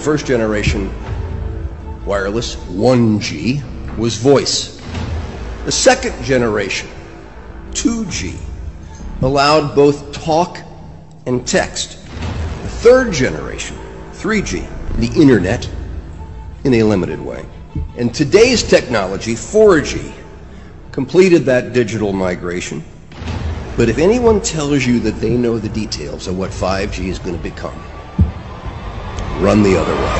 The first generation wireless, 1G, was voice. The second generation, 2G, allowed both talk and text. The third generation, 3G, the internet, in a limited way. And today's technology, 4G, completed that digital migration. But if anyone tells you that they know the details of what 5G is going to become, run the other way.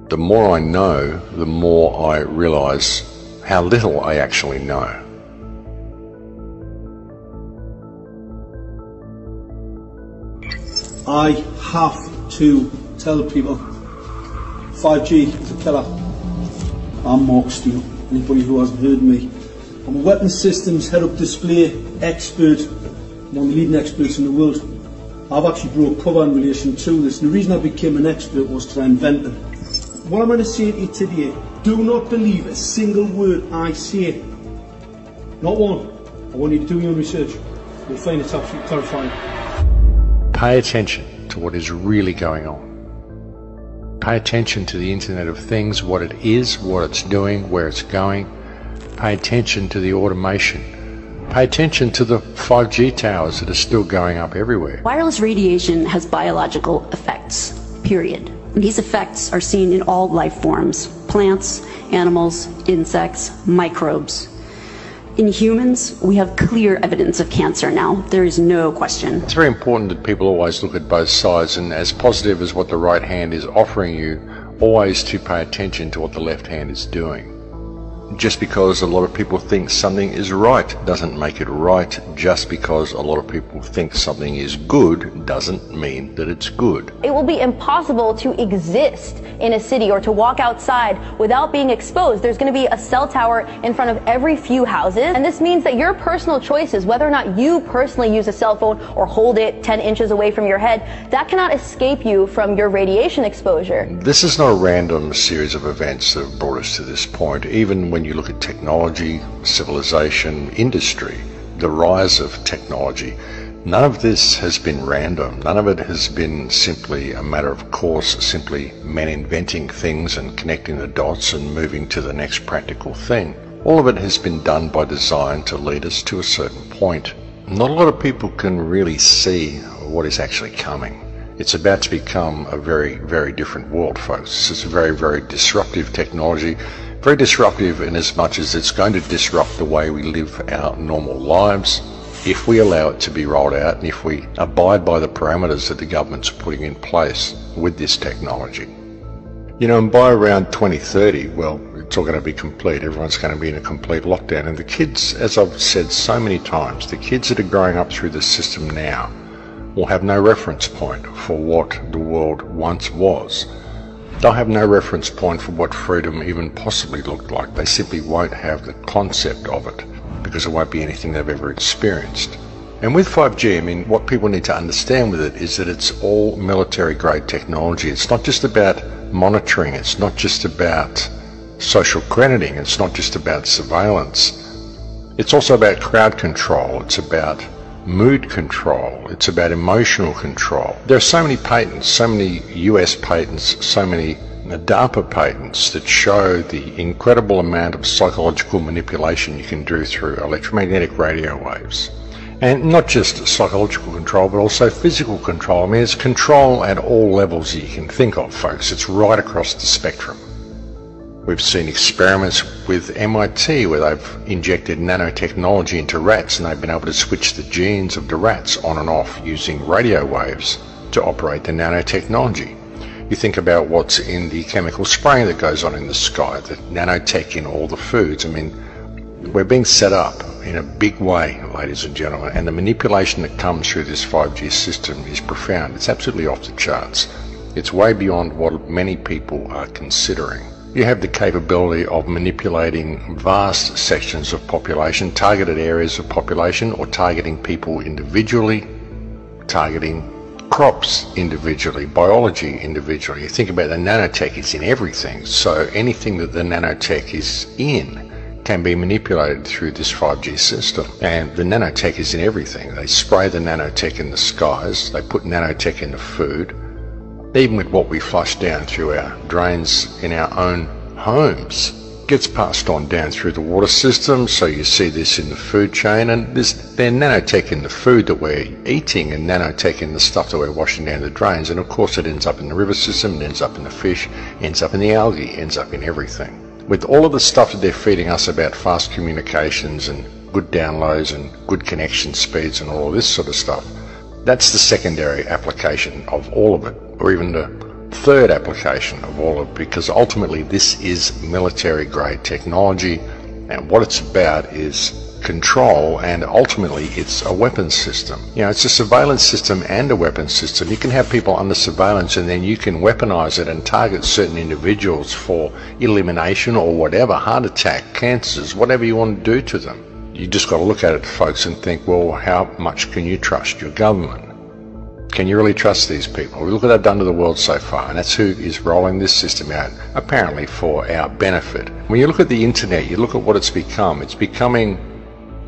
The more I know, the more I realize how little I actually know. I have to tell people 5G is a killer. I'm Mark Steele, anybody who hasn't heard me. I'm a weapons systems head-up display expert, one of the leading experts in the world. I've actually brought cover in relation to this, and the reason I became an expert was to invent it. What I'm going to say to you today, do not believe a single word I say. Not one. I want you to do your own research. You'll find it's absolutely terrifying. Pay attention to what is really going on. Pay attention to the Internet of Things, what it is, what it's doing, where it's going. Pay attention to the automation. Pay attention to the 5G towers that are still going up everywhere. Wireless radiation has biological effects, period. And these effects are seen in all life forms: plants, animals, insects, microbes. In humans, we have clear evidence of cancer now. There is no question. It's very important that people always look at both sides, and as positive as what the right hand is offering you, always to pay attention to what the left hand is doing. Just because a lot of people think something is right doesn't make it right. Just because a lot of people think something is good doesn't mean that it's good. It will be impossible to exist in a city or to walk outside without being exposed. There's going to be a cell tower in front of every few houses, and this means that your personal choices, whether or not you personally use a cell phone or hold it 10 inches away from your head, that cannot escape you from your radiation exposure. This is not a random series of events that have brought us to this point. Even when you look at technology, civilization, industry, the rise of technology, none of this has been random. None of it has been simply a matter of course, simply men inventing things and connecting the dots and moving to the next practical thing. All of it has been done by design to lead us to a certain point. Not a lot of people can really see what is actually coming. It's about to become a very, very different world, folks. It's a very, very disruptive technology. Very disruptive in as much as it's going to disrupt the way we live our normal lives if we allow it to be rolled out and if we abide by the parameters that the government's putting in place with this technology. You know, and by around 2030, well, it's all going to be complete. Everyone's going to be in a complete lockdown. And the kids, as I've said so many times, the kids that are growing up through the system now will have no reference point for what the world once was. They'll have no reference point for what freedom even possibly looked like. They simply won't have the concept of it because it won't be anything they've ever experienced. And with 5G, I mean, what people need to understand with it is that it's all military-grade technology. It's not just about monitoring. It's not just about social crediting. It's not just about surveillance. It's also about crowd control. It's about mood control. It's about emotional control. There are so many patents, so many US patents, so many DARPA patents that show the incredible amount of psychological manipulation you can do through electromagnetic radio waves. And not just psychological control, but also physical control. I mean, it's control at all levels you can think of, folks. It's right across the spectrum. We've seen experiments with MIT where they've injected nanotechnology into rats and they've been able to switch the genes of the rats on and off using radio waves to operate the nanotechnology. You think about what's in the chemical spraying that goes on in the sky, the nanotech in all the foods. I mean, we're being set up in a big way, ladies and gentlemen, and the manipulation that comes through this 5G system is profound. It's absolutely off the charts. It's way beyond what many people are considering. You have the capability of manipulating vast sections of population, targeted areas of population, or targeting people individually, targeting crops individually, biology individually. You think about the nanotech, it's in everything. So anything that the nanotech is in can be manipulated through this 5G system. And the nanotech is in everything. They spray the nanotech in the skies, they put nanotech in the food, even with what we flush down through our drains in our own homes. Gets passed on down through the water system, so you see this in the food chain, and there's nanotech in the food that we're eating and nanotech in the stuff that we're washing down the drains, and of course it ends up in the river system, it ends up in the fish, ends up in the algae, ends up in everything. With all of the stuff that they're feeding us about fast communications and good downloads and good connection speeds and all of this sort of stuff, that's the secondary application of all of it, or even the third application of all of it, because ultimately this is military grade technology, and what it's about is control, and ultimately it's a weapons system. You know, it's a surveillance system and a weapons system. You can have people under surveillance and then you can weaponize it and target certain individuals for elimination or whatever, heart attack, cancers, whatever you want to do to them. You just got to look at it, folks, and think, well, how much can you trust your government? Can you really trust these people? Look what they've done to the world so far, and that's who is rolling this system out, apparently for our benefit. When you look at the internet, you look at what it's becoming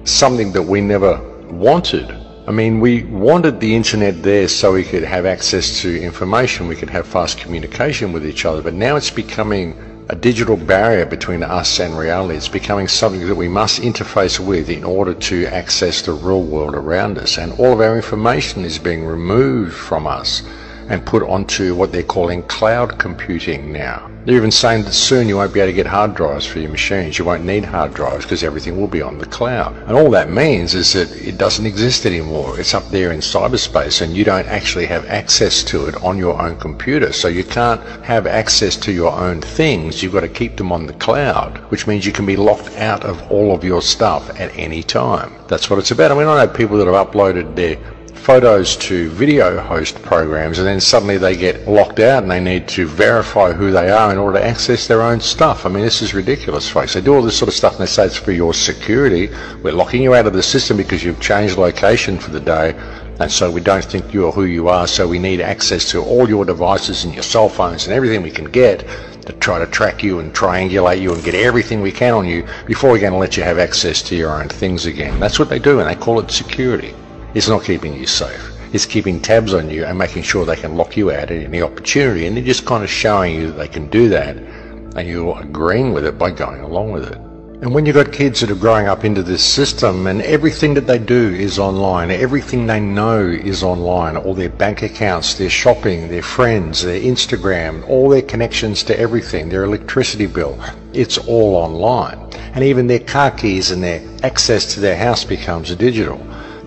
something that we never wanted. I mean, we wanted the internet there so we could have access to information, we could have fast communication with each other, but now it's becoming a digital barrier between us and reality. It's becoming something that we must interface with in order to access the real world around us, and all of our information is being removed from us and put onto what they're calling cloud computing now. They're even saying that soon you won't be able to get hard drives for your machines. You won't need hard drives because everything will be on the cloud. And all that means is that it doesn't exist anymore. It's up there in cyberspace and you don't actually have access to it on your own computer. So you can't have access to your own things. You've got to keep them on the cloud, which means you can be locked out of all of your stuff at any time. That's what it's about. I mean, I know people that have uploaded their photos to video host programs and then suddenly they get locked out and they need to verify who they are in order to access their own stuff. I mean, this is ridiculous, folks. They do all this sort of stuff and they say it's for your security. We're locking you out of the system because you've changed location for the day, and so we don't think you're who you are, so we need access to all your devices and your cell phones and everything we can get to try to track you and triangulate you and get everything we can on you before we're going to let you have access to your own things again. That's what they do, and they call it security. It's not keeping you safe. It's keeping tabs on you and making sure they can lock you out at any opportunity, and they're just kind of showing you that they can do that, and you're agreeing with it by going along with it. And when you've got kids that are growing up into this system and everything that they do is online, everything they know is online, all their bank accounts, their shopping, their friends, their Instagram, all their connections to everything, their electricity bill, it's all online. And even their car keys and their access to their house becomes digital.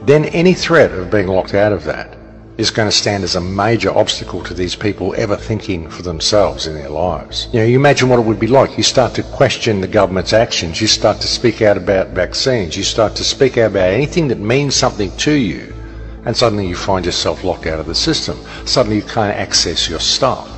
Then any threat of being locked out of that is going to stand as a major obstacle to these people ever thinking for themselves in their lives. You know, you imagine what it would be like. You start to question the government's actions. You start to speak out about vaccines. You start to speak out about anything that means something to you, and suddenly you find yourself locked out of the system. Suddenly you can't access your stuff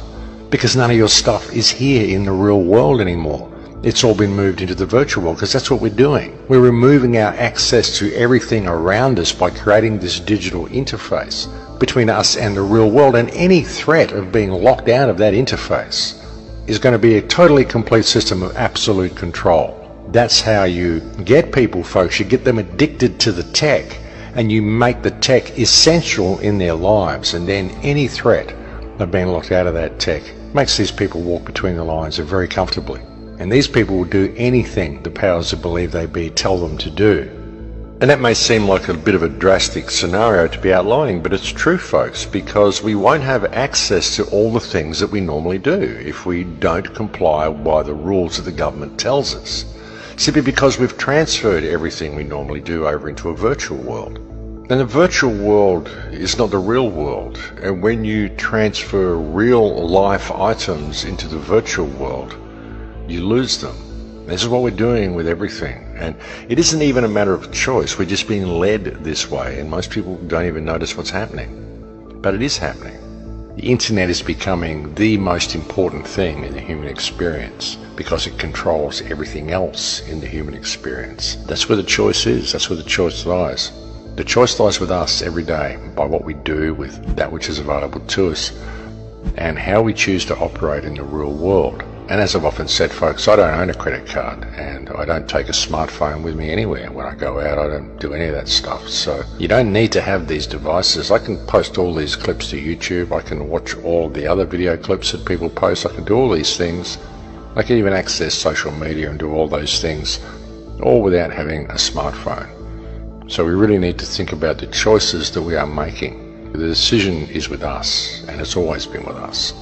because none of your stuff is here in the real world anymore. It's all been moved into the virtual world because that's what we're doing. We're removing our access to everything around us by creating this digital interface between us and the real world, and any threat of being locked out of that interface is going to be a totally complete system of absolute control. That's how you get people, folks. You get them addicted to the tech and you make the tech essential in their lives, and then any threat of being locked out of that tech makes these people walk between the lines very comfortably. And these people will do anything the powers that believe they be tell them to do. And that may seem like a bit of a drastic scenario to be outlining, but it's true, folks, because we won't have access to all the things that we normally do if we don't comply by the rules that the government tells us, simply because we've transferred everything we normally do over into a virtual world. And the virtual world is not the real world, and when you transfer real life items into the virtual world, you lose them. This is what we're doing with everything, and it isn't even a matter of choice. We're just being led this way, and most people don't even notice what's happening, but it is happening. The internet is becoming the most important thing in the human experience because it controls everything else in the human experience. That's where the choice is. That's where the choice lies. The choice lies with us every day by what we do with that which is available to us and how we choose to operate in the real world. And as I've often said, folks, I don't own a credit card and I don't take a smartphone with me anywhere. When I go out, I don't do any of that stuff. So you don't need to have these devices. I can post all these clips to YouTube. I can watch all the other video clips that people post. I can do all these things. I can even access social media and do all those things, all without having a smartphone. So we really need to think about the choices that we are making. The decision is with us, and it's always been with us.